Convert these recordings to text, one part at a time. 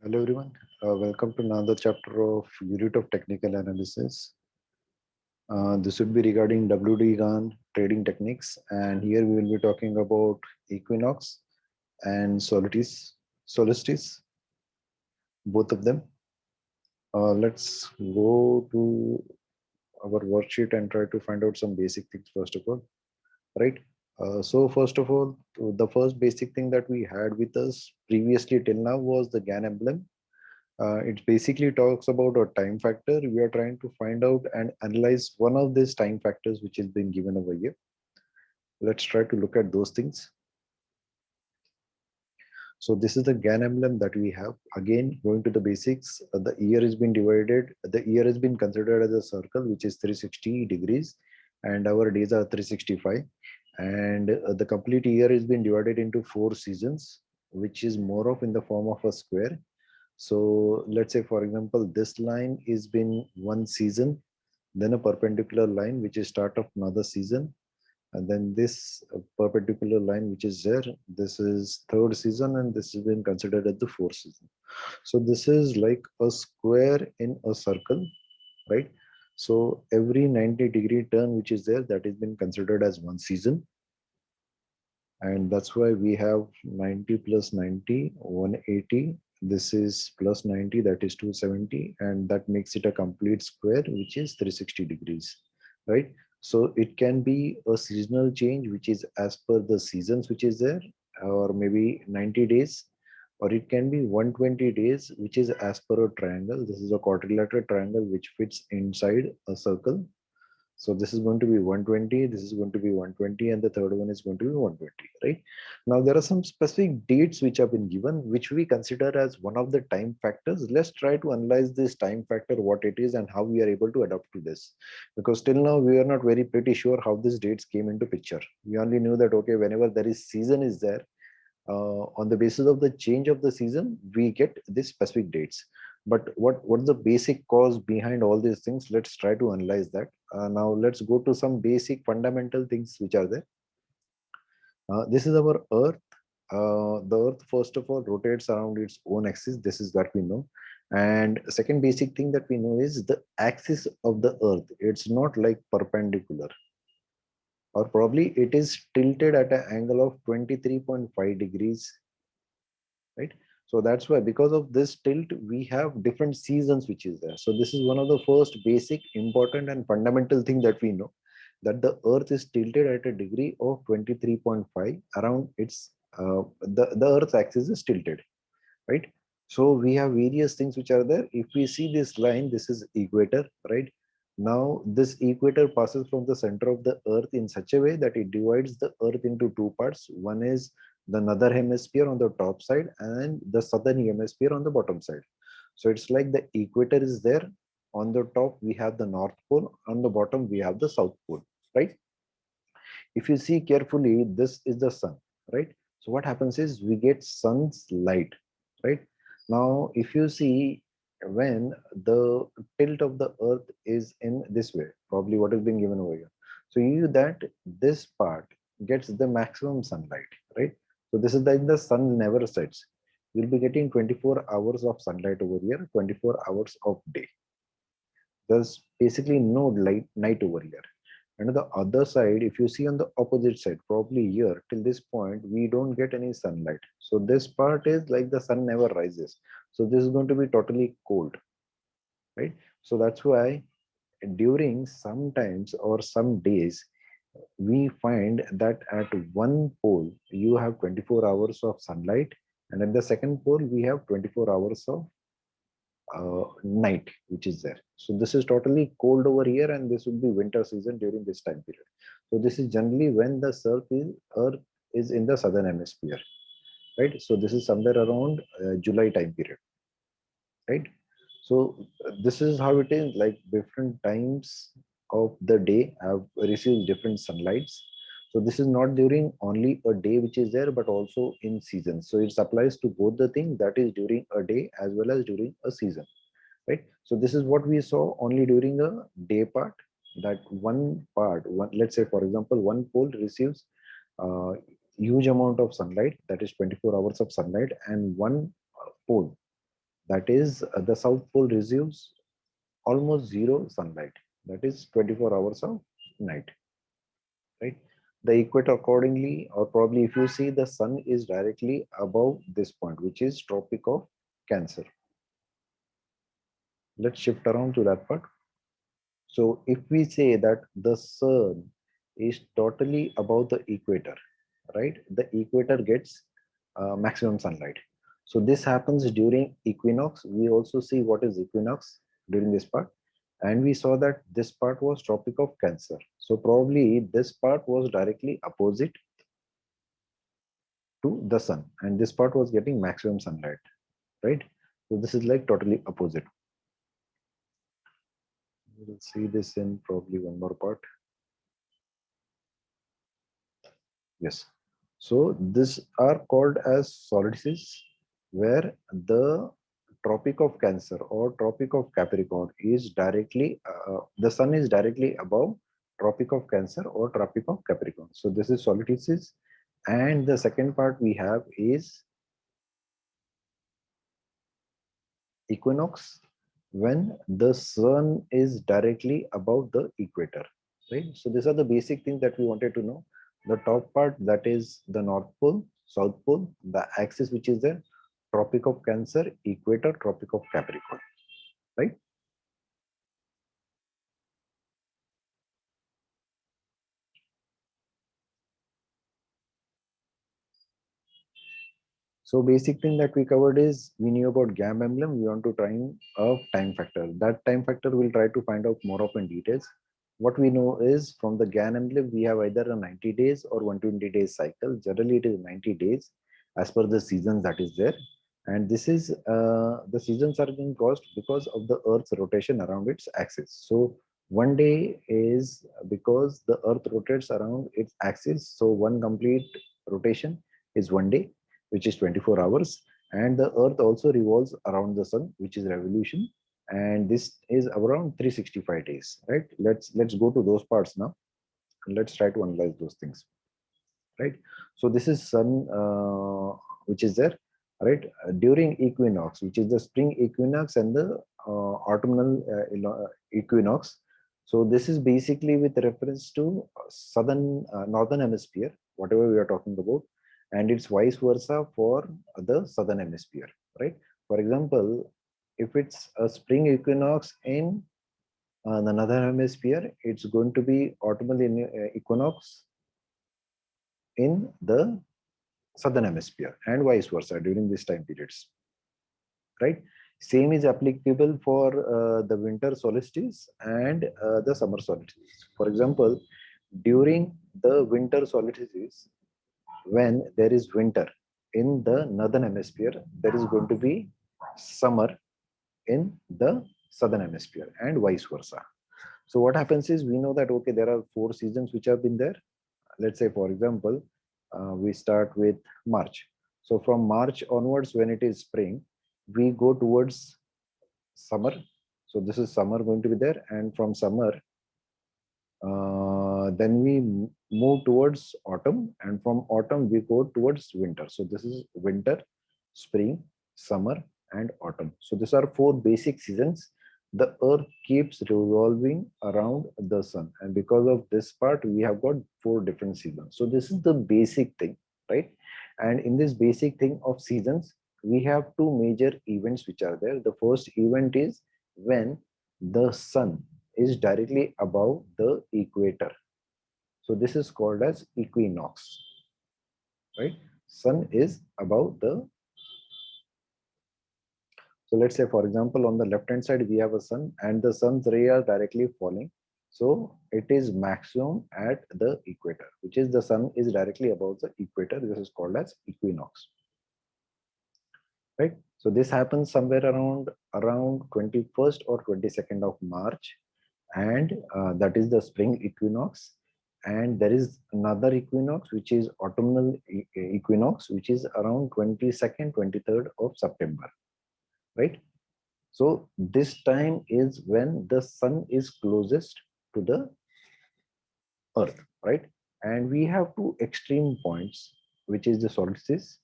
Hello everyone, welcome to another chapter of Unit of Technical Analysis. This would be regarding WD Gann trading techniques, and here we will be talking about Equinox and Solstice, both of them. Let's go to our worksheet and try to find out some basic things first of all, right? So first of all, the first basic thing that we had with us previously till now was the Gann emblem. It basically talks about a time factor. We are trying to find out and analyze one of these time factors which is being given over here. Let's try to look at those things. So this is the Gann emblem that we have. Again, going to the basics, the year has been divided. The year has been considered as a circle, which is 360 degrees, and our days are 365. And the complete year has been divided into 4 seasons, which is more of in the form of a square. So let's say, for example, this line is been one season, then a perpendicular line, which is start of another season. And then this perpendicular line, which is there, this is third season, and this has been considered as the fourth season. So this is like a square in a circle, right? So every 90-degree turn, which is there, that has been considered as one season. And that's why we have 90 plus 90, 180. This is plus 90, that is 270, and that makes it a complete square, which is 360 degrees, right? So it can be a seasonal change, which is as per the seasons which is there, or maybe 90 days, or it can be 120 days, which is as per a triangle. This is a quadrilateral triangle which fits inside a circle. So this is going to be 120, this is going to be 120, and the third one is going to be 120, right? Now there are some specific dates which have been given, which we consider as one of the time factors. Let's try to analyze this time factor, what it is and how we are able to adapt to this. Because till now we are not very pretty sure how these dates came into picture. We only knew that, okay, whenever there is season is there, on the basis of the change of the season, we get these specific dates. But what's the basic cause behind all these things? Let's try to analyze that. Now let's go to some basic fundamental things which are there. This is our Earth. The Earth, first of all, rotates around its own axis. This is what we know. And second basic thing that we know is the axis of the Earth. It's not like perpendicular, or probably it is tilted at an angle of 23.5 degrees, right? So that's why, because of this tilt, we have different seasons which is there. So this is one of the first basic, important and fundamental thing that we know, that the Earth is tilted at a degree of 23.5 around its the Earth's axis is tilted, right? So we have various things which are there. If we see this line, this is equator, right? Now this equator passes from the center of the Earth in such a way that it divides the Earth into two parts. One is the northern hemisphere on the top side and the southern hemisphere on the bottom side. So it's like the equator is there. On the top we have the North Pole, on the bottom we have the South Pole, right? If you see carefully, this is the sun, right? So what happens is we get sun's light, right? Now if you see, when the tilt of the Earth is in this way, probably what is being given over here, so you that this part gets the maximum sunlight, right? So this is like the sun never sets. You'll be getting 24 hours of sunlight over here, 24 hours of day. There's basically no light night over here. And on the other side, if you see on the opposite side, probably here till this point, we don't get any sunlight. So this part is like the sun never rises. So this is going to be totally cold, right? So that's why during some times or some days, we find that at one pole, you have 24 hours of sunlight. And at the second pole, we have 24 hours of night which is there. So this is totally cold over here, and this would be winter season during this time period. So this is generally when the earth is in the southern hemisphere, right? So this is somewhere around July time period, right? So this is how it is, like different times of the day have received different sunlights. So this is not during only a day which is there, but also in season. So it applies to both the thing, that is during a day as well as during a season, right? So this is what we saw only during a day part, that one part, one, let's say for example, one pole receives huge amount of sunlight, that is 24 hours of sunlight, and one pole That is, the South Pole receives almost zero sunlight. That is 24 hours of night, right? The equator accordingly, or probably if you see, the sun is directly above this point, which is Tropic of Cancer. Let's shift around to that part. So if we say that the sun is totally above the equator, right? The equator gets maximum sunlight. So this happens during equinox. We also see what is equinox during this part. And we saw that this part was Tropic of Cancer. So probably this part was directly opposite to the sun. And this part was getting maximum sunlight, right? So this is like totally opposite. We'll see this in probably one more part. Yes. So these are called as solstices, where the Tropic of Cancer or Tropic of Capricorn is directly, the sun is directly above Tropic of Cancer or Tropic of Capricorn. So this is solstices. And the second part we have is equinox, when the sun is directly above the equator, right? So these are the basic things that we wanted to know. The top part, that is the North Pole, South Pole, the axis which is there, Tropic of Cancer, Equator, Tropic of Capricorn, right? So basic thing that we covered is we knew about Gann emblem. We want to try a time factor. That time factor we'll try to find out more of in details. What we know is from the Gann emblem, we have either a 90 days or 120 days cycle. Generally, it is 90 days as per the seasons that is there. And this is the seasons are being caused because of the Earth's rotation around its axis. So one day is because the Earth rotates around its axis. So one complete rotation is one day, which is 24 hours, and the earth also revolves around the sun, which is revolution, and this is around 365 days, right? Let's go to those parts now, and let's try to analyze those things, right? So this is sun, which is there, right? During equinox, which is the spring equinox and the autumnal equinox. So this is basically with reference to southern northern hemisphere, whatever we are talking about, and it's vice versa for the southern hemisphere, right? For example, if it's a spring equinox in the northern hemisphere, it's going to be autumnal equinox in the southern hemisphere, and vice versa during these time periods, right? Same is applicable for the winter solstice and the summer solstice. For example, during the winter solstice, when there is winter in the northern hemisphere, there is going to be summer in the southern hemisphere, and vice versa. So what happens is, we know that okay, there are 4 seasons which have been there. Let's say, for example, we start with March. So from March onwards, when it is spring, we go towards summer. So this is summer going to be there, and from summer, then we move towards autumn, and from autumn we go towards winter. So this is winter, spring, summer, and autumn. So these are 4 basic seasons. The earth keeps revolving around the sun, and because of this part, we have got 4 different seasons. So this is the basic thing, right? And in this basic thing of seasons, we have 2 major events which are there. The first event is when the sun is directly above the equator. So this is called as equinox, right? Sun is above the. So let's say, for example, on the left hand side, we have a sun, and the sun's ray are directly falling. So it is maximum at the equator, which is the sun is directly above the equator. This is called as equinox, right? So this happens somewhere around 21st or 22nd of March, and that is the spring equinox. And there is another equinox which is autumnal equinox, which is around 22nd 23rd of September, right? So this time is when the sun is closest to the earth, right? And we have 2 extreme points, which is the solstice,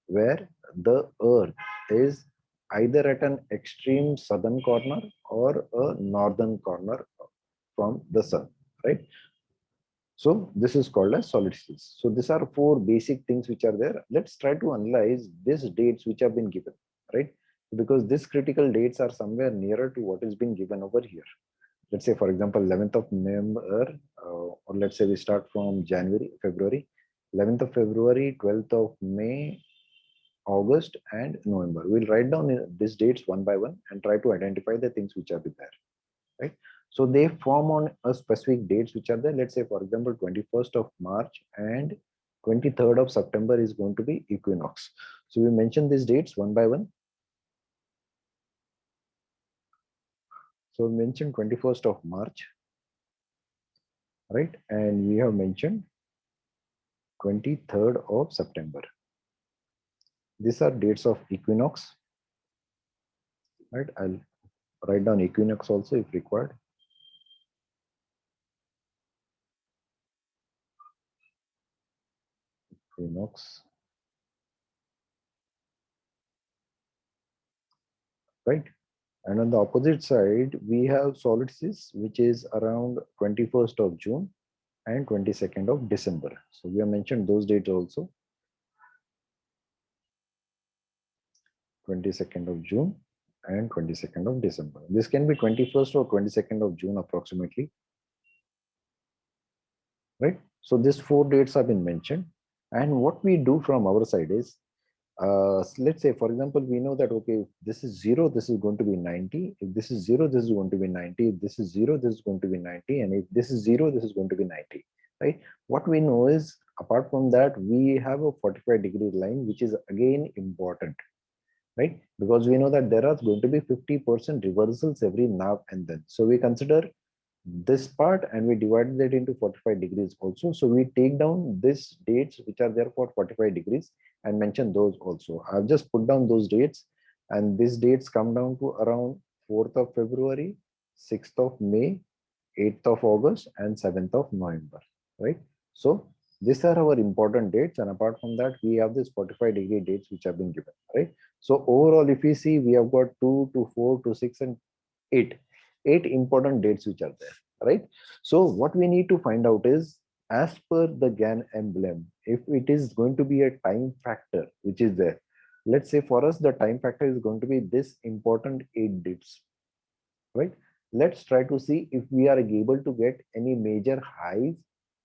where the earth is either at an extreme southern corner or a northern corner from the sun, right? So this is called as solstice. So these are four basic things which are there. Let's try to analyze these dates which have been given, right? Because these critical dates are somewhere nearer to what is being given over here. Let's say, for example, 11th of November, or let's say we start from February, 11th of February, 12th of May, August, and November. We'll write down these dates one by one and try to identify the things which are there, right? So they form on a specific dates which are there. Let's say, for example, 21st of March and 23rd of September is going to be equinox. So we mention these dates one by one. So we mentioned 21st of March, right? And we have mentioned 23rd of September. These are dates of equinox, right? I'll write down equinox also if required. Equinox, right? And on the opposite side, we have solstice, which is around 21st of June and 22nd of December. So we have mentioned those dates also. 22nd of June and 22nd of December. This can be 21st or 22nd of June approximately, right? So these four dates have been mentioned. And what we do from our side is, let's say, for example, we know that, okay, if this is 0, this is going to be 90. If this is 0, this is going to be 90. If this is 0, this is going to be 90. And if this is 0, this is going to be 90, right? What we know is, apart from that, we have a 45-degree line, which is again important, right? Because we know that there are going to be 50% reversals every now and then. So we consider this part and we divided it into 45 degrees also. So we take down these dates which are there for 45 degrees and mention those also. I've just put down those dates, and these dates come down to around 4th of February, 6th of May, 8th of August, and 7th of November, right? So these are our important dates, and apart from that, we have this 45-degree dates which have been given, right? So overall, if we see, we have got 2 to 4 to 6 and 8 important dates which are there, right? So what we need to find out is, as per the Gann emblem, if it is going to be a time factor which is there, let's say for us the time factor is going to be this important 8 dates, right? Let's try to see if we are able to get any major highs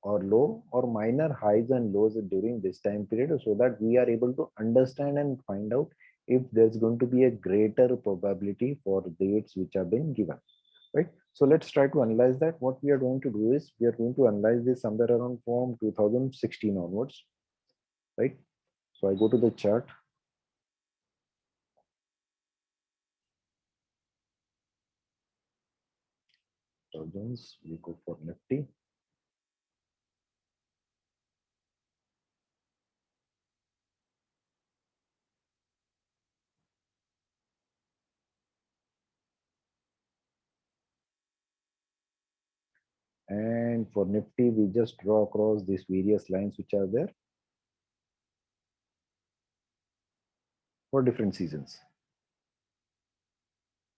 or low or minor highs and lows during this time period, so that we are able to understand and find out if there's going to be a greater probability for dates which have been given, right? So let's try to analyze that. What we are going to do is, we are going to analyze this somewhere around from 2016 onwards, right? So I go to the chart. We go for Nifty. And for Nifty, we just draw across these various lines which are there for different seasons,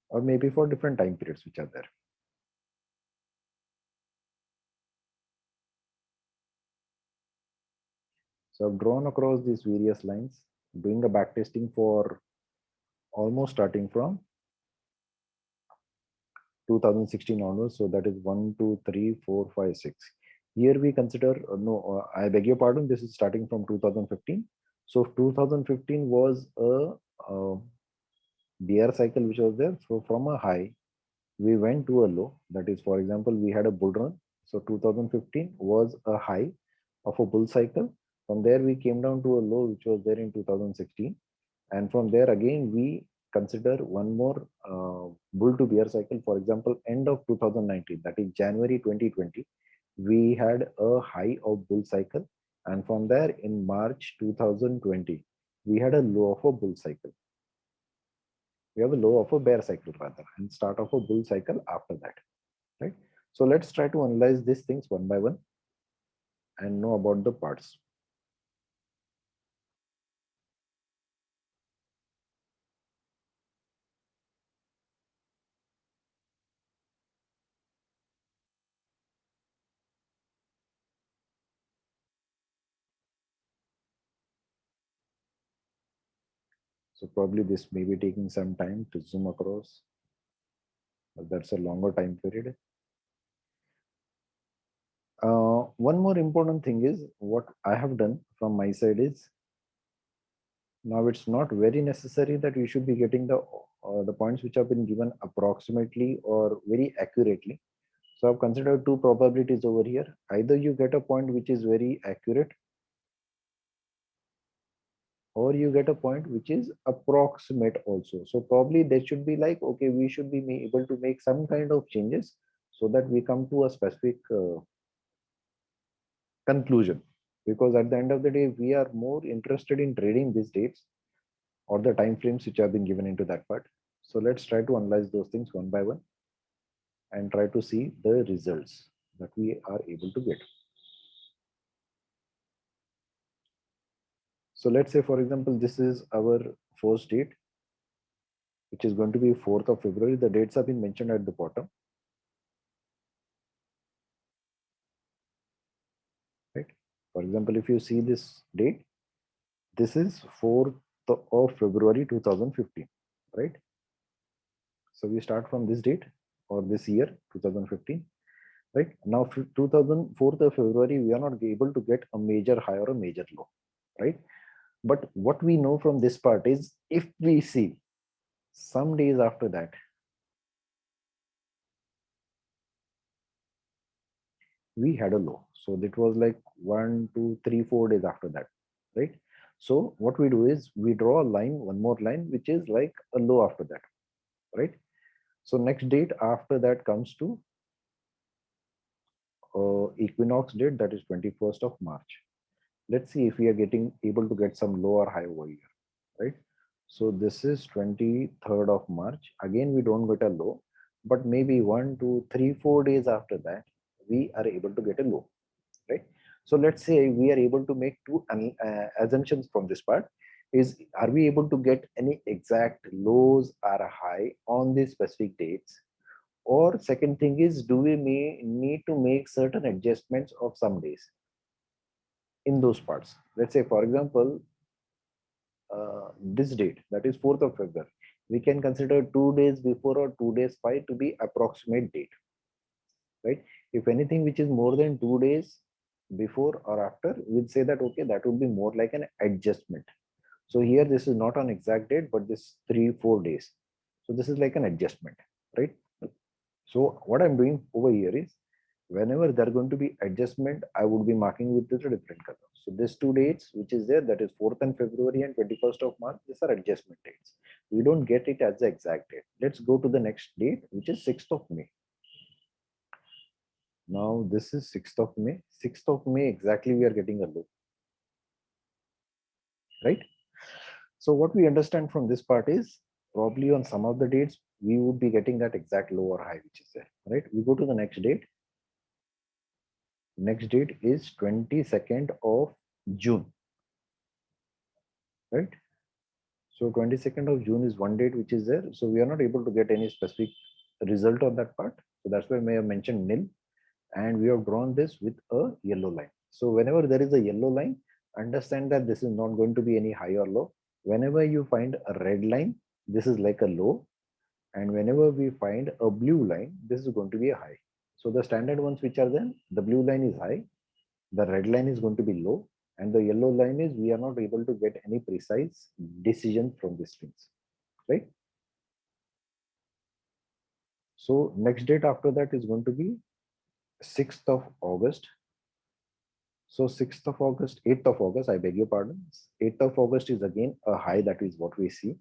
or maybe for different time periods which are there. So I've drawn across these various lines, doing a backtesting for almost starting from 2016 onwards. So that is 1, 2, 3, 4, 5, 6. Here we consider, I beg your pardon, this is starting from 2015. So 2015 was a bear cycle which was there. So from a high, we went to a low. That is, for example, we had a bull run. So 2015 was a high of a bull cycle. From there, we came down to a low which was there in 2016. And from there again, we consider one more bull to bear cycle. For example, end of 2019, that is January 2020, we had a high of bull cycle. And from there in March 2020, we had a low of a bull cycle. We have a low of a bear cycle rather, and start of a bull cycle after that, right? So let's try to analyze these things one by one and know about the parts. So probably this may be taking some time to zoom across. That's a longer time period. One more important thing is what I have done from my side is, now it's not very necessary that you should be getting the points which have been given approximately or very accurately. So I've considered two probabilities over here. Either you get a point which is very accurate, or you get a point which is approximate also. So probably there should be like, okay, we should be able to make some kind of changes so that we come to a specific conclusion. Because at the end of the day, we are more interested in trading these dates or the time frames which have been given into that part. So let's try to analyze those things one by one and try to see the results that we are able to get. So let's say, for example, this is our first date, which is going to be 4th of February. The dates have been mentioned at the bottom, right? For example, if you see this date, this is 4th of February 2015, right? So we start from this date or this year 2015, right? Now 4th of February, we are not able to get a major high or a major low, right? But what we know from this part is, if we see some days after that, we had a low. So that was like 1, 2, 3, 4 days after that, right? So what we do is we draw a line, one more line, which is like a low after that, right? So next date after that comes to equinox date, that is 21st of March. Let's see if we are getting able to get some low or high over here, right? So this is 23rd of March. Again, we don't get a low, but maybe 1, 2, 3, 4 days after that, we are able to get a low, right? So let's say we are able to make two assumptions from this part. Is, are we able to get any exact lows or high on these specific dates? Or second thing is, do we may need to make certain adjustments of some days in those parts? Let's say, for example, this date, that is 4th of February, we can consider 2 days before or 2 days by to be approximate date, right? If anything which is more than 2 days before or after, we'd say that, okay, that would be more like an adjustment. So here, this is not an exact date, but this 3, 4 days. So this is like an adjustment, right? So what I'm doing over here is, whenever there are going to be adjustment, I would be marking with the different color. So these two dates, which is there, that is 4th and February and 21st of March, these are adjustment dates. We don't get it as the exact date. Let's go to the next date, which is 6th of May. Now this is 6th of May. 6th of May, exactly we are getting a low, right? So what we understand from this part is, probably on some of the dates, we would be getting that exact low or high, which is there, right? We go to the next date. Next date is 22nd of June, right? So 22nd of June is one date which is there. So we are not able to get any specific result on that part. So that's why I may have mentioned nil. And we have drawn this with a yellow line. So whenever there is a yellow line, understand that this is not going to be any high or low. Whenever you find a red line, this is like a low. And whenever we find a blue line, this is going to be a high. So the standard ones which are there, the blue line is high, the red line is going to be low, and the yellow line is we are not able to get any precise decision from these things, right? So next date after that is going to be 6th of August. So 6th of August, 8th of August, I beg your pardon. 8th of August is again a high, that is what we see,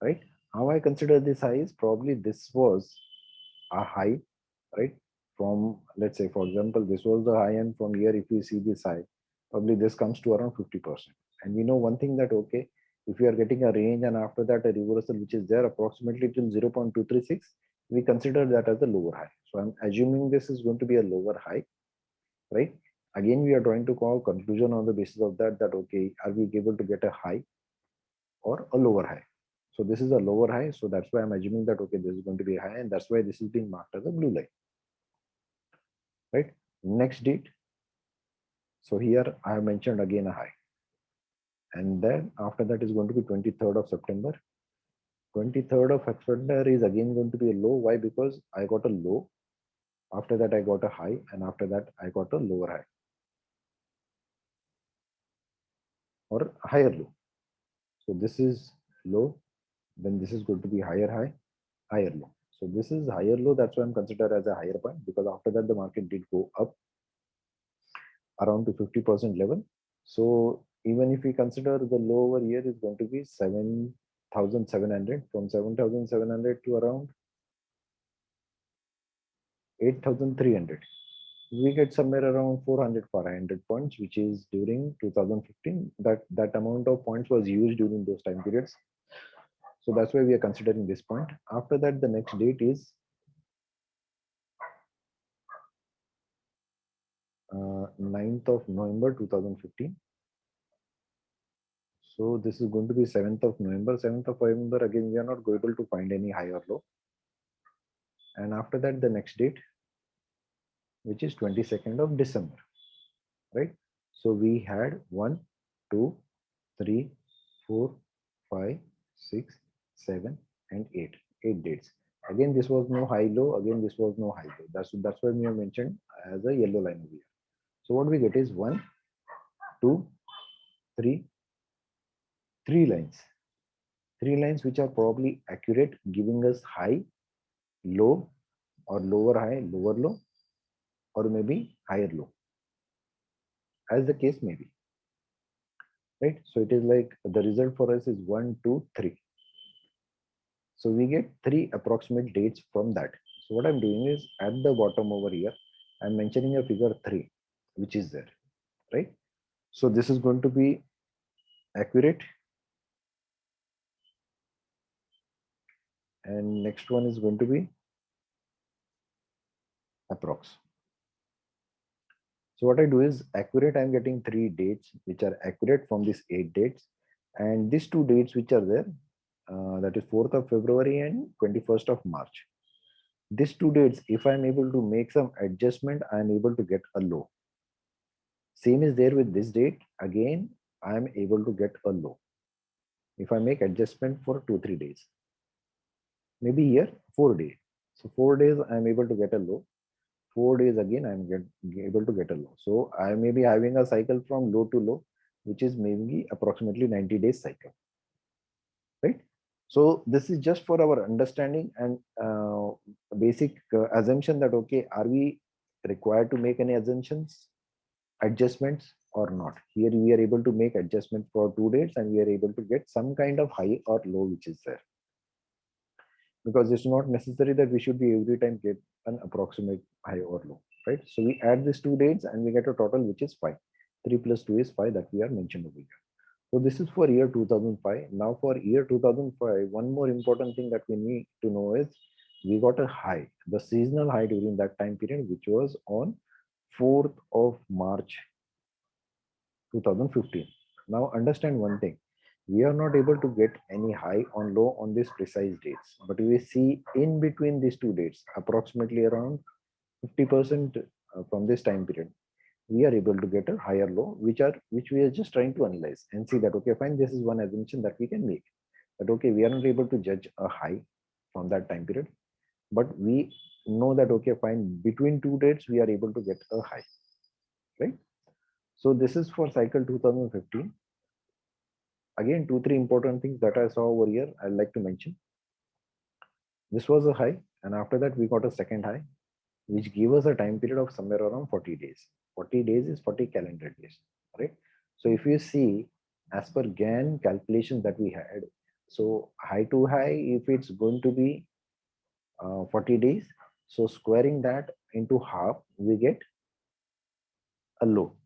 right? How I consider this high is, probably this was a high, right? From, let's say, for example, this was the high, and from here, if we see this high, probably this comes to around 50%. And we know one thing, that, okay, if we are getting a range and after that a reversal which is there approximately till 0.236, we consider that as a lower high. So I'm assuming this is going to be a lower high, right? Again, we are trying to call conclusion on the basis of that, okay, are we able to get a high or a lower high? So this is a lower high. So that's why I'm assuming that, okay, this is going to be high, and that's why this is being marked as a blue line, right? Next date. So here I have mentioned again a high. And then after that is going to be 23rd of September. 23rd of September is again going to be a low. Why? Because I got a low. After that, I got a high. And after that, I got a lower high or higher low. So this is low. Then this is going to be higher high, higher low. So this is higher low. That's why I'm considered as a higher point, because after that, the market did go up around to 50% level. So even if we consider the low over here is going to be 7,700, from 7,700 to around 8,300, we get somewhere around 400 500 points, which is during 2015. That amount of points was used during those time periods. So that's why we are considering this point. After that, the next date is 9th of November 2015. So this is going to be 7th of November. 7th of November, again, we are not able to find any high or low. And after that, the next date, which is 22nd of December, right? So we had 1, 2, 3, 4, 5, 6, 7, and 8. 8 dates. Again, this was no high low. Again, this was no high low. That's why we have mentioned as a yellow line over here. So what we get is 1, 2, 3, 3 lines. 3 lines which are probably accurate, giving us high, low, or lower high, lower low, or maybe higher low, as the case may be. Right? So it is like the result for us is 1, 2, 3. So we get 3 approximate dates from that. So what I'm doing is at the bottom over here, I'm mentioning a figure 3, which is there, right? So this is going to be accurate. And next one is going to be approx. So what I do is accurate, I'm getting 3 dates which are accurate from these 8 dates. And these 2 dates which are there, that is 4th of February and 21st of March. These 2 dates, if I'm able to make some adjustment, I'm able to get a low. Same is there with this date. Again, I'm able to get a low. If I make adjustment for 2-3 days, maybe here 4 days. So 4 days I'm able to get a low. 4 days again I'm able to get a low. So I may be having a cycle from low to low, which is maybe approximately 90 days cycle, right? So this is just for our understanding and basic assumption that, okay, are we required to make any assumptions, adjustments or not? Here we are able to make adjustment for 2 dates and we are able to get some kind of high or low which is there. Because it's not necessary that we should be every time get an approximate high or low, right? So we add these 2 dates and we get a total which is 5. 3 plus 2 is 5 that we are mentioned over here. So this is for year 2005. Now for year 2005, one more important thing that we need to know is we got a high, the seasonal high during that time period, which was on 4th of March 2015. Now understand one thing, we are not able to get any high or low on these precise dates, but we see in between these 2 dates, approximately around 50% from this time period, we are able to get a higher low, which we are just trying to analyze and see that, okay, fine, this is one assumption that we can make. That, okay, we are not able to judge a high from that time period, but we know that, okay, fine, between 2 dates, we are able to get a high, right? So this is for cycle 2015. Again, 2-3 important things that I saw over here, I'd like to mention. This was a high, and after that, we got a second high, which gave us a time period of somewhere around 40 days. 40 days is 40 calendar days, right? So if you see, as per Gann calculation that we had, so high to high, if it's going to be 40 days, so squaring that into half, we get a low,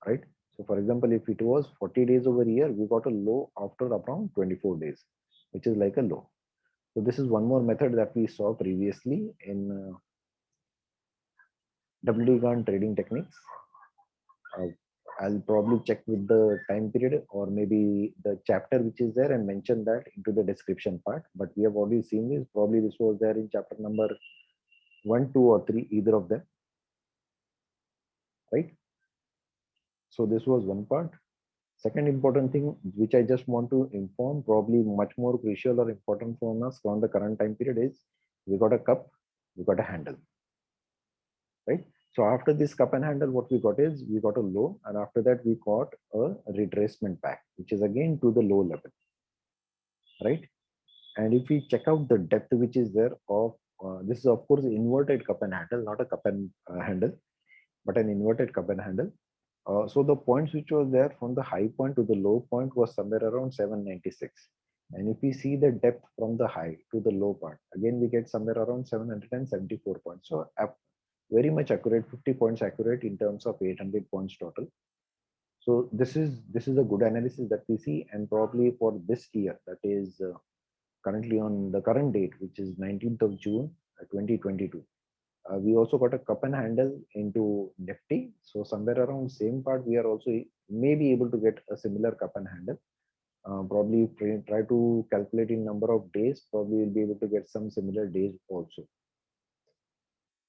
right? So for example, if it was 40 days over here, we got a low after around 24 days, which is like a low. So this is one more method that we saw previously in WD Gann trading techniques. I'll probably check with the time period or maybe the chapter which is there and mention that into the description part. But we have already seen this. Probably this was there in chapter number 1, 2, or 3, either of them, right? So this was one part. Second important thing which I just want to inform, probably much more crucial or important for us from the current time period, is we got a cup, we got a handle, right? So after this cup and handle, what we got is we got a low, and after that we got a retracement back, which is again to the low level, right? And if we check out the depth which is there of this is of course inverted cup and handle, not a cup and handle, but an inverted cup and handle. So the points which was there from the high point to the low point was somewhere around 796. And if we see the depth from the high to the low part, again we get somewhere around 774 points. So very much accurate, 50 points accurate in terms of 800 points total. So this is a good analysis that we see, and probably for this year, that is currently on the current date, which is 19th of June 2022. We also got a cup and handle into Nifty. So somewhere around same part, we are also maybe able to get a similar cup and handle. Probably if we try to calculate in number of days, probably we'll be able to get some similar days also,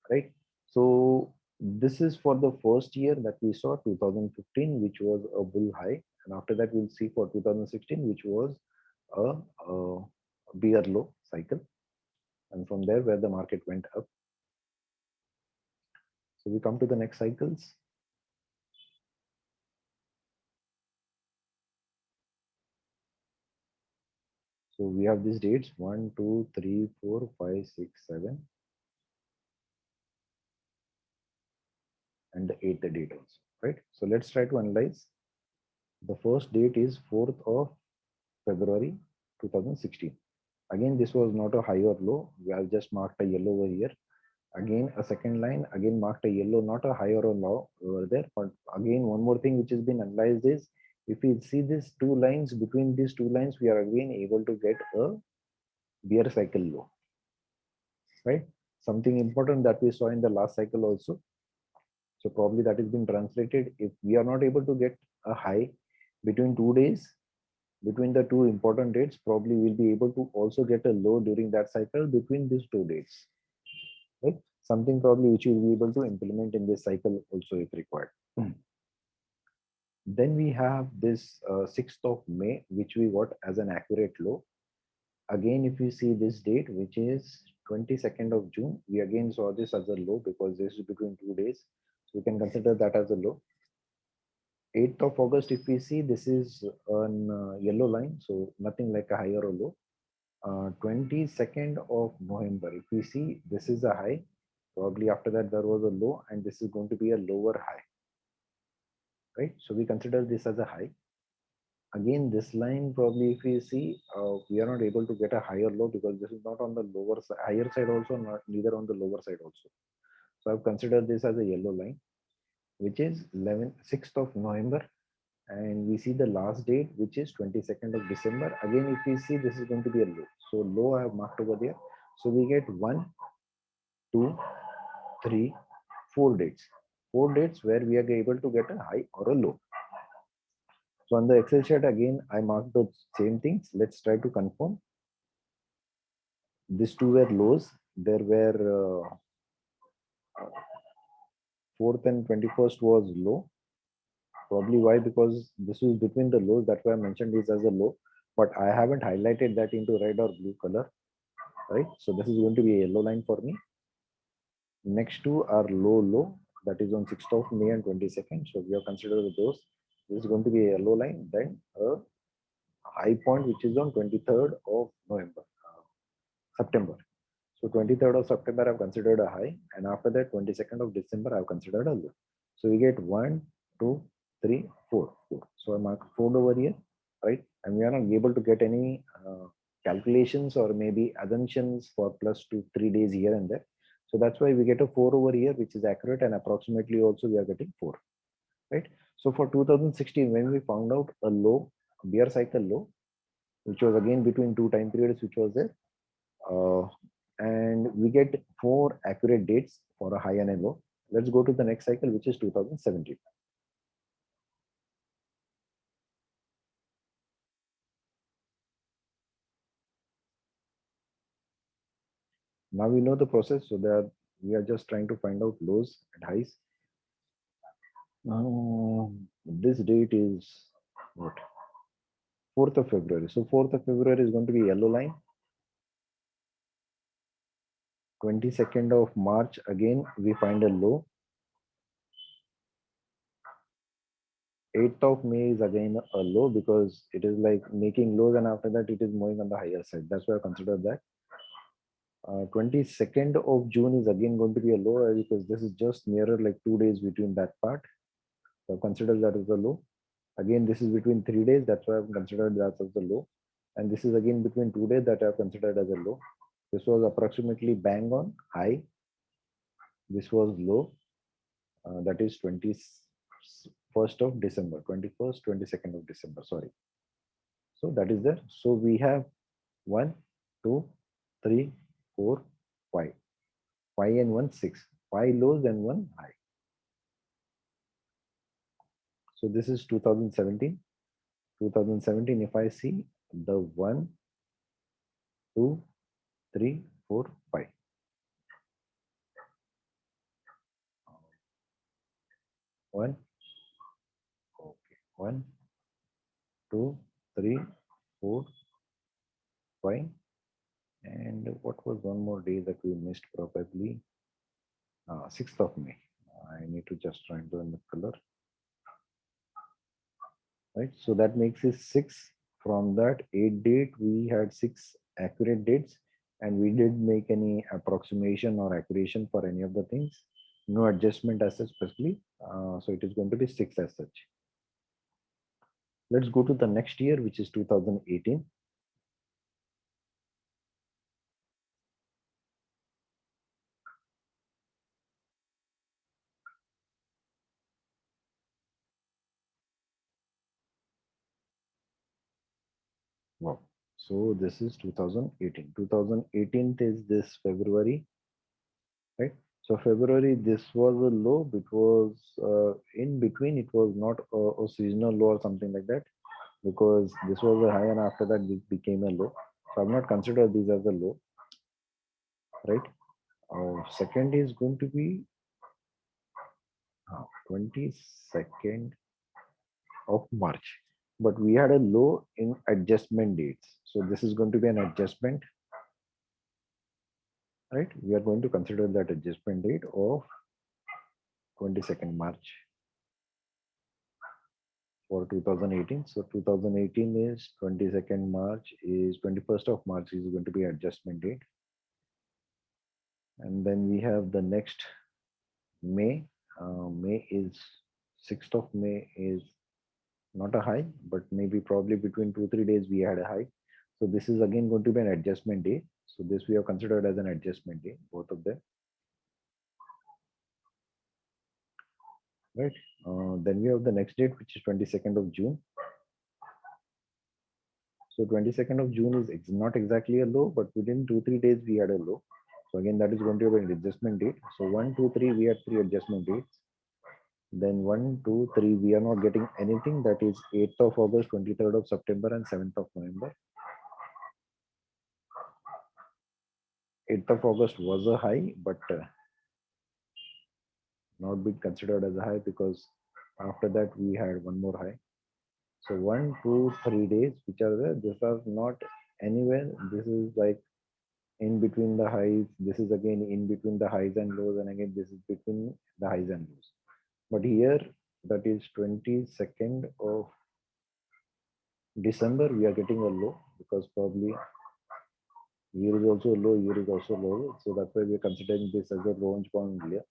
right? So this is for the first year that we saw 2015, which was a bull high, and after that we'll see for 2016, which was a bear low cycle, and from there where the market went up. So we come to the next cycles. So we have these dates 1, 2, 3, 4, 5, 6, 7, and the 8th date also, right? So let's try to analyze. The first date is 4th of February 2016. Again, this was not a high or low. We have just marked a yellow over here. Again, a second line, again marked a yellow, not a high or a low over there. But again, one more thing which has been analyzed is, if we see these two lines, between these two lines, we are again able to get a bear cycle low, right? Something important that we saw in the last cycle also. So probably that has been translated. If we are not able to get a high between 2 days, between the two important dates, probably we'll be able to also get a low during that cycle between these 2 dates, right? Something probably which you'll be able to implement in this cycle also if required. Then we have this 6th of May, which we got as an accurate low. Again, if we see this date, which is 22nd of June, we again saw this as a low because this is between 2 days. So we can consider that as a low. 8th of August, if we see, this is on yellow line, so nothing like a high or a low. 22nd of November, if we see, this is a high. Probably after that there was a low, and this is going to be a lower high, right? So we consider this as a high. Again, this line, probably if we see, we are not able to get a higher low because this is not on the lower side, higher side also, not neither on the lower side also. So I've considered this as a yellow line, which is 6th of November. And we see the last date, which is 22nd of December. Again, if we see, this is going to be a low. So low I have marked over there. So we get 1, 2, 3, 4 dates. 4 dates where we are able to get a high or a low. So on the Excel sheet, again, I marked the same things. Let's try to confirm. These two were lows. There were 4th and 21st was low. Probably why? Because this is between the lows. That's why I mentioned this as a low. But I haven't highlighted that into red or blue color, right? So this is going to be a yellow line for me. Next two are low, that is on 6th of May and 22nd. So we have considered those. This is going to be a yellow line. Then a high point, which is on 23rd of November, September. So 23rd of September, I've considered a high. And after that, 22nd of December, I've considered a low. So we get 1, 2, 3, 4. So I mark 4 over here, right? And we are not able to get any calculations or maybe assumptions for plus 2, 3 days here and there. So that's why we get a 4 over here, which is accurate, and approximately also we are getting 4, right? So for 2016, when we found out a low, bear cycle low, which was again between two time periods, which was there, and we get 4 accurate dates for a high and a low. Let's go to the next cycle, which is 2017. Now we know the process, so that we are just trying to find out lows and highs. Now this date is what? 4th of February. So 4th of February is going to be yellow line. 22nd of March, again, we find a low. 8th of May is again a low because it is like making lows and after that it is moving on the higher side. That's why I consider that. 22nd of June is again going to be a low because this is just nearer like 2 days between that part. So consider that as a low. Again, this is between 3 days. That's why I've considered that as a low. And this is again between 2 days that I've considered as a low. This was approximately bang on high. This was low. That is 21st of December, 21st, 22nd of December. Sorry. So that is there. So we have 1, 2, 3, 4, 5. 5 and 1, 6. 5 lows and 1 high. So this is 2017. 2017, if I see the 1, 2, 3, 4, 5. 1, okay. 1, 2, 3, 4, 5. And what was one more day that we missed probably? 6th of May. I need to just try and learn the color. Right, so that makes it 6. From that 8 date, we had 6 accurate dates, and we did make any approximation or accuracy for any of the things. No adjustment as such, especially. So it is going to be 6 as such. Let's go to the next year, which is 2018. Wow. So this is 2018. 2018 is this February, right? So February, this was a low because in between it was not a seasonal low or something like that, because this was a high and after that this became a low. So I've not considered this as a low, right? Second is going to be 22nd of March, but we had a low in adjustment dates. So this is going to be an adjustment, right? We are going to consider that adjustment date of 22nd March for 2018. So 2018 is 22nd March is 21st of March is going to be adjustment date. And then we have the next May. May is 6th of May is not a high, but maybe probably between 2-3 days we had a high. So this is again going to be an adjustment day. So this we have considered as an adjustment day, both of them. Right. Then we have the next date, which is 22nd of June. So 22nd of June is not exactly a low, but within 2-3 days we had a low. So again, that is going to be an adjustment date. So 1, 2, 3, we had 3 adjustment dates. Then 1, 2, 3, we are not getting anything. That is 8th of August, 23rd of September, and 7th of November. 8th of August was a high, but not being considered as a high because after that we had one more high. So 1, 2, 3 days, which are there. These are not anywhere. This is like in between the highs. This is again in between the highs and lows, and again this is between the highs and lows. But here, that is 22nd of December, we are getting a low because probably year is also low, year is also low. So that's why we are considering this as a range bound layer.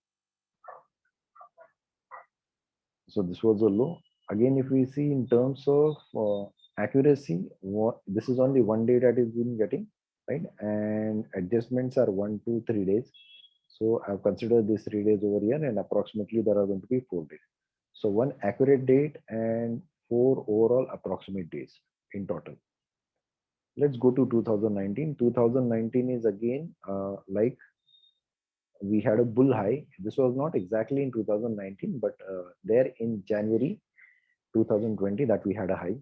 So this was a low. Again, if we see in terms of accuracy, this is only one day that is been getting, right? And adjustments are 1, 2, 3 days. So I've considered this 3 days over here, and approximately there are going to be 4 days. So one accurate date and 4 overall approximate days in total. Let's go to 2019. 2019 is again like we had a bull high. This was not exactly in 2019, but there in January 2020 that we had a high.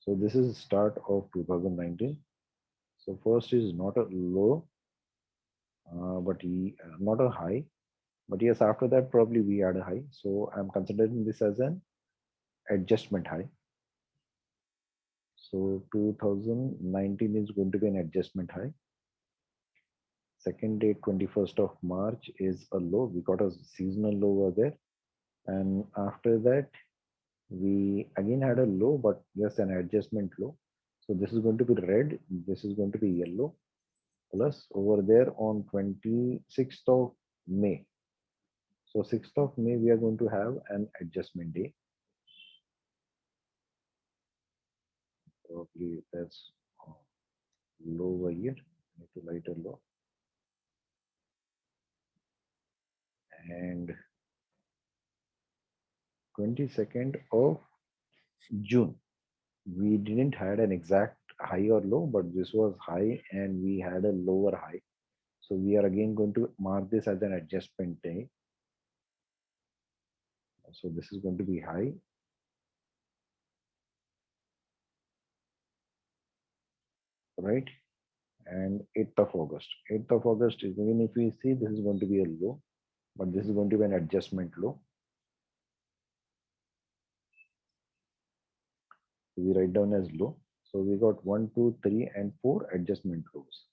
So this is start of 2019. So first is not a low, not a high. But yes, after that probably we had a high. So I'm considering this as an adjustment high. So 2019 is going to be an adjustment high. Second date, 21st of March is a low. We got a seasonal low over there. And after that, we again had a low, but yes, an adjustment low. So this is going to be red. This is going to be yellow. Plus over there on 26th of May. So 6th of May, we are going to have an adjustment day. Probably that's low over here. Need to lighter low. And 22nd of June. We didn't had an exact high or low, but this was high and we had a lower high. So we are again going to mark this as an adjustment day. So this is going to be high. Right? And 8th of August. 8th of August is, even if we see, this is going to be a low, but this is going to be an adjustment low. So we write down as low. So we got 1, 2, 3, and 4 adjustment lows.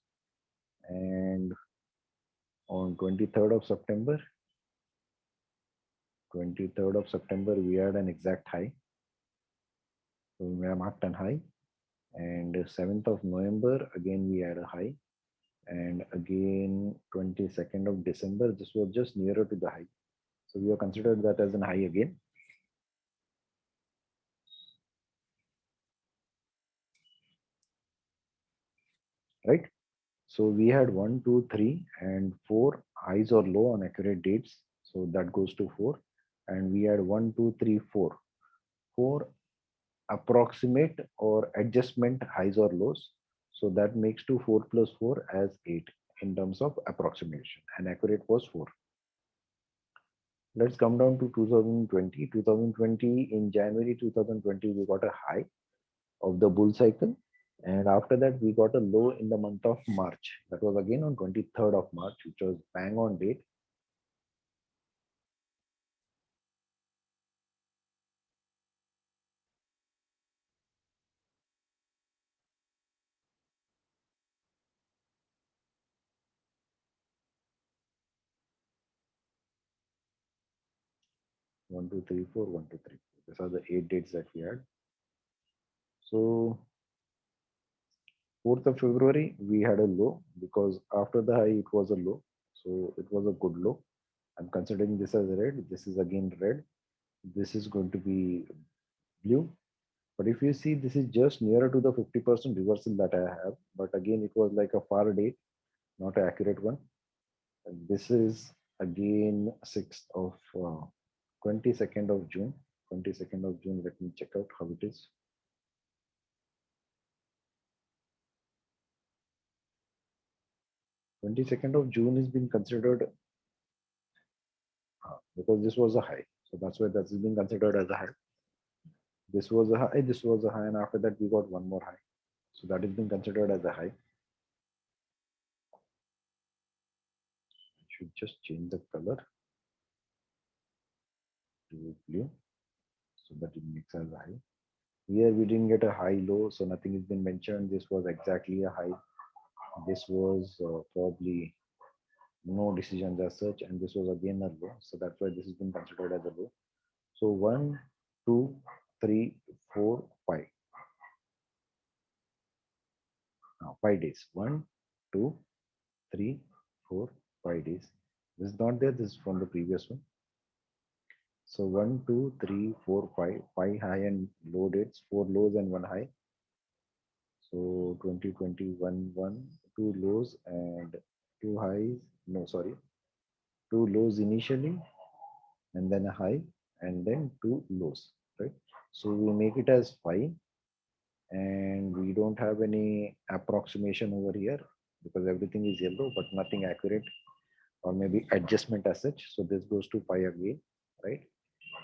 And on 23rd of September, 23rd of September, we had an exact high. So we have marked an high. And 7th of November, again, we had a high. And again, 22nd of December, this was just nearer to the high. So we have considered that as an high again. Right? So we had 1, 2, 3, and 4 highs or low on accurate dates. So that goes to 4. And we had 1, 2, 3, 4. 4 approximate or adjustment highs or lows. So that makes to 4 plus 4 as 8 in terms of approximation. And accurate was 4. Let's come down to 2020. 2020 in January 2020, we got a high of the bull cycle. And after that, we got a low in the month of March. That was again on 23rd of March, which was bang on date. One, two, three, four, 1, 2, 3. These are the 8 dates that we had. So 4th of February, we had a low because after the high, it was a low. So it was a good low. I'm considering this as red. This is again red. This is going to be blue. But if you see, this is just nearer to the 50% reversal that I have. But again, it was like a far date, not an accurate one. And this is again 6th of 22nd of June. 22nd of June, let me check out how it is. 22nd of June is being considered because this was a high. So that's why that's being considered as a high. This was a high, this was a high, and after that we got one more high. So that is being considered as a high. Should just change the color to blue so that it makes as a high. Here we didn't get a high low, so nothing has been mentioned. This was exactly a high. This was probably no decisions as such, and this was again a low. So that's why this has been considered as a low. So 1, 2, 3, 4, 5. Now 5 days. 1, 2, 3, 4, 5 days. This is not there. This is from the previous one. So 1, 2, 3, 4, 5. 5 high and low dates. 4 lows and 1 high. So 2021, 2 lows and 2 highs. No, sorry. 2 lows initially and then a high and then 2 lows, right? So we make it as 5 and we don't have any approximation over here because everything is yellow but nothing accurate or maybe adjustment as such. So this goes to 5 again, right?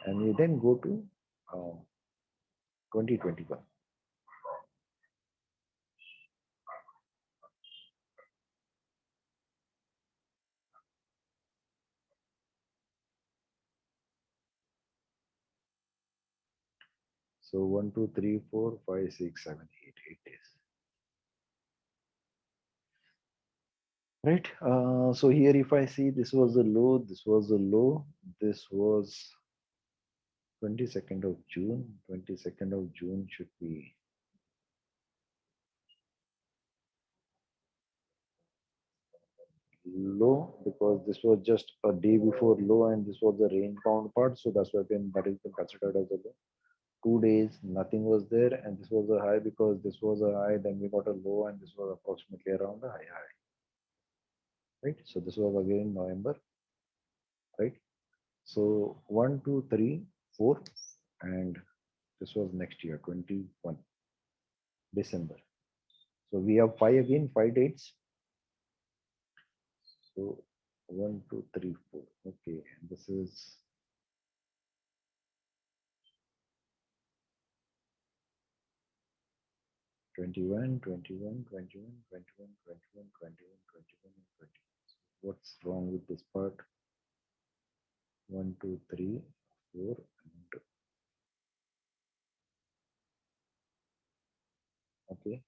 And we then go to 2021. So 1, 2, 3, 4, 5, 6, 7, 8, 8 days. Right. So here, if I see this was a low, this was a low, this was 22nd of June. 22nd of June should be low because this was just a day before low and this was the range bound part. So that's why then that has been considered as a low. 2 days, nothing was there, and this was a high because this was a high, then we got a low, and this was approximately around a high. Right? So this was again November, right? So 1, 2, 3, 4, and this was next year, 21 December. So we have five again, 5 dates. So 1, 2, 3, 4. Okay, and this is 21, 21, 21, 21, 21, 21, 21, and 21. So what's wrong with this part? 1, 2, 3, 4, and okay.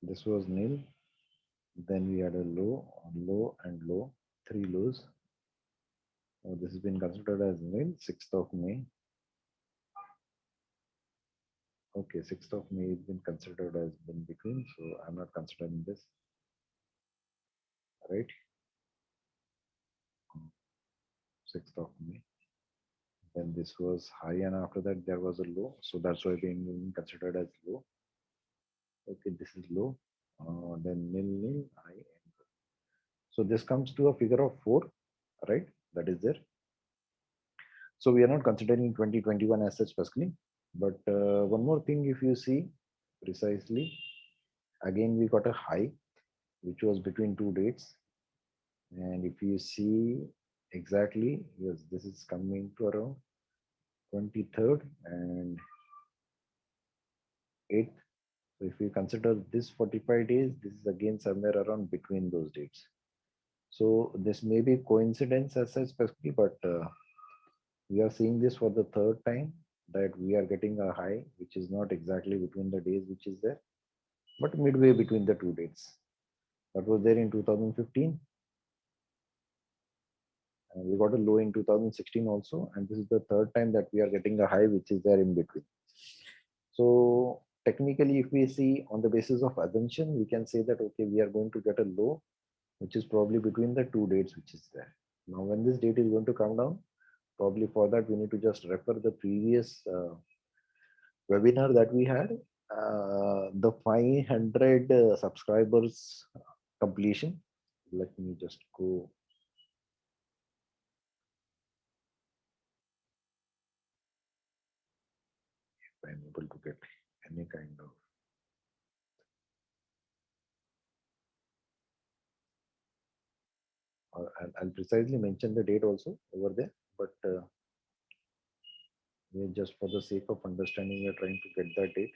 This was nil. Then we had a low, low, and low. Three lows. This has been considered as nil. 6th of May. Okay, 6th of May has been considered as in between, so I'm not considering this. Right? 6th of May. Then this was high, and after that there was a low, so that's why being considered as low. Okay, this is low. Then nil, nil, high, and low. So this comes to a figure of 4, right? That is there. So we are not considering 2021 as such specifically. But one more thing, if you see precisely, again we got a high, which was between two dates. And if you see exactly, yes, this is coming to around 23rd and 8th. So if you consider this 45 days, this is again somewhere around between those dates. So this may be coincidence as such specifically, but we are seeing this for the third time that we are getting a high, which is not exactly between the days which is there, but midway between the two dates. That was there in 2015. And we got a low in 2016 also. And this is the third time that we are getting a high, which is there in between. So technically, if we see on the basis of assumption, we can say that, okay, we are going to get a low, which is probably between the two dates, which is there. Now, when this date is going to come down, probably for that, we need to just refer the previous webinar that we had, the 500 subscribers completion. Let me just go. If I'm able to get any kind of. I'll precisely mention the date also over there, but just for the sake of understanding, we're trying to get that date.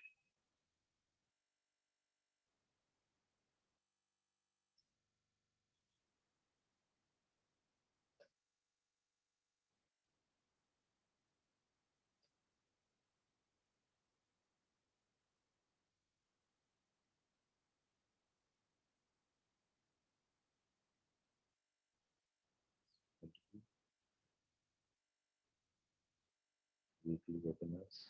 Weekly webinars.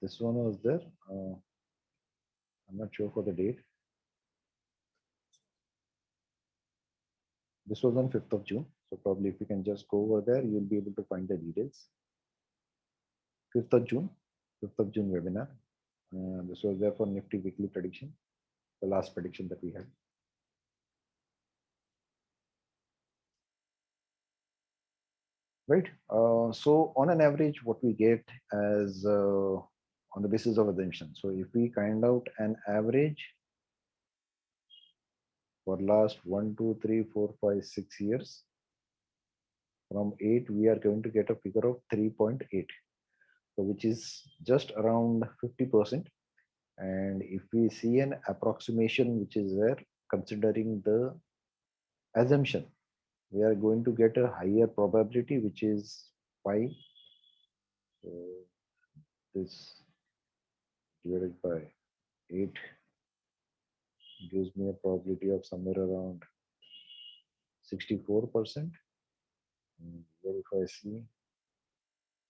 This one was there. I'm not sure for the date. This was on 5th of June. So probably if you can just go over there, you'll be able to find the details. 5th of June, 5th of June webinar. This was there for Nifty weekly prediction, the last prediction that we had. Right. So on an average, what we get as on the basis of assumption. So if we find out an average for last 1, 2, 3, 4, 5, 6 years, from 8, we are going to get a figure of 3.8. So which is just around 50%. And if we see an approximation which is there, considering the assumption, we are going to get a higher probability, which is pi. So this divided by 8 gives me a probability of somewhere around 64%. And here if I see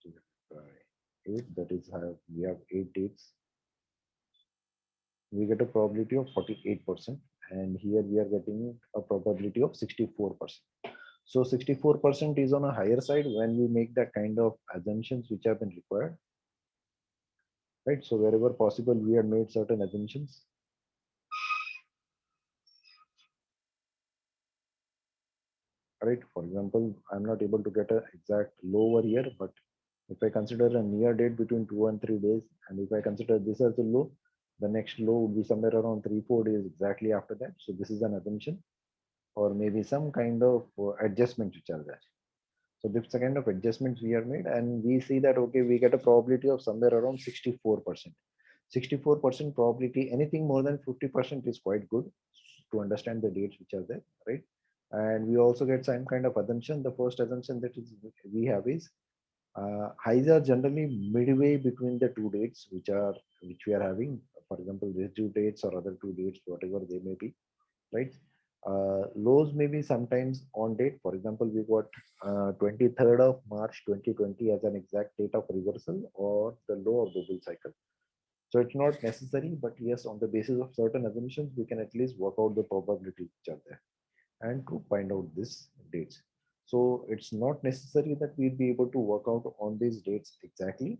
divided by 8, that is how we have 8 dates, we get a probability of 48%, and here we are getting a probability of 64%. So 64% is on a higher side when we make that kind of assumptions which have been required, right? So wherever possible, we have made certain assumptions. Right. For example, I'm not able to get an exact low over here, but if I consider a near date between 2 and 3 days, and if I consider this as a low, the next low would be somewhere around 3-4 days exactly after that. So this is an assumption, or maybe some kind of adjustments which are there. So this is the kind of adjustments we have made, and we see that okay, we get a probability of somewhere around 64%. 64% probability, anything more than 50% is quite good to understand the dates which are there, right? And we also get some kind of assumption. The first assumption that is we have is highs are generally midway between the two dates which we are having. For example, these two dates or other two dates, whatever they may be, right? Lows may be sometimes on date. For example, we got 23rd of March 2020 as an exact date of reversal or the low of the bull cycle. So it's not necessary, but yes, on the basis of certain assumptions, we can at least work out the probability which are there and to find out these dates. So it's not necessary that we'll be able to work out on these dates exactly.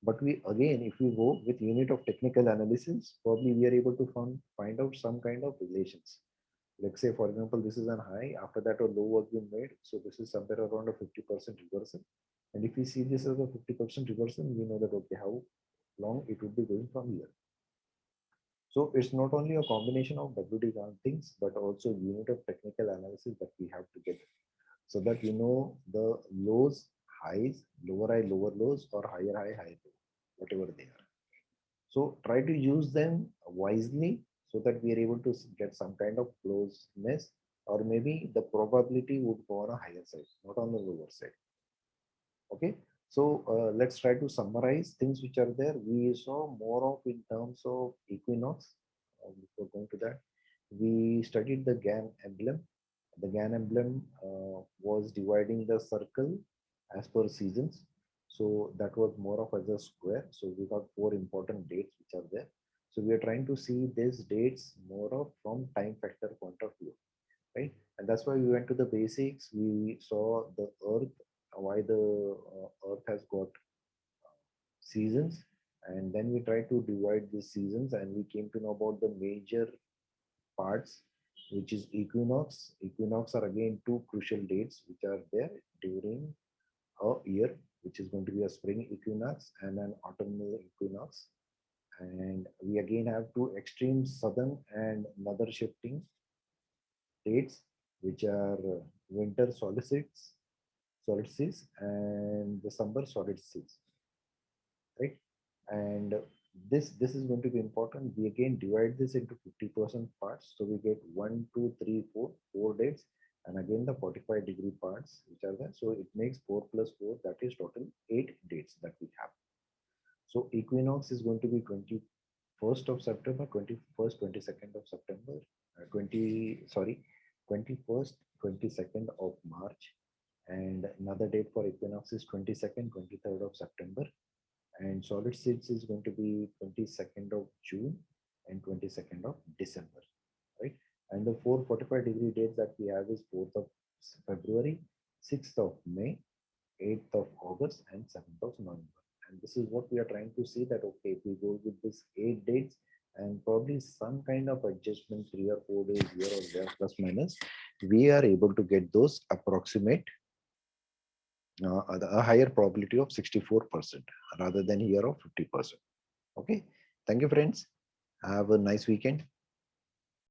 But we again, if we go with unit of technical analysis, probably we are able to find out some kind of relations. Let's say, for example, this is an high, after that a low was being made. So this is somewhere around a 50% reversal. And if we see this as a 50% reversal, we know that, okay, how long it would be going from here. So it's not only a combination of WD things, but also unit of technical analysis that we have to get so that we know the lows, highs, lower high, lower lows, or higher high, higher low, whatever they are. So try to use them wisely so that we are able to get some kind of closeness, or maybe the probability would go on a higher side, not on the lower side. Okay. So let's try to summarize things which are there. We saw more of in terms of equinox. Before going to that, we studied the Gann emblem. The Gann emblem was dividing the circle as per seasons. So that was more of as a square. So we got 4 important dates which are there. So we are trying to see these dates more of from time factor point of view, right? And that's why we went to the basics. We saw the earth, why the earth has got seasons, and then we tried to divide these seasons, and we came to know about the major parts, which is equinox are again 2 crucial dates which are there during a year, which is going to be a spring equinox and an autumnal equinox. And we again have 2 extreme southern and northern shifting dates, which are winter solstice and the summer solstice, right? And this is going to be important. We again divide this into 50% parts, so we get 1, 2, 3, 4 dates, and again the 45-degree parts which are there. So it makes 4 plus 4, that is total 8 dates that we have. So equinox is going to be 21st of September, 21st, 22nd of September, 21st, 22nd of March, and another date for equinox is 22nd, 23rd of September, and solstice is going to be 22nd of June and 22nd of December, right? And the 445-degree dates that we have is 4th of February, 6th of May, 8th of August, and 7th of November. And this is what we are trying to see, that okay, if we go with this 8 dates and probably some kind of adjustment 3 or 4 days here or there plus minus, we are able to get those approximate a higher probability of 64% rather than here of 50%. Okay. Thank you, friends. Have a nice weekend.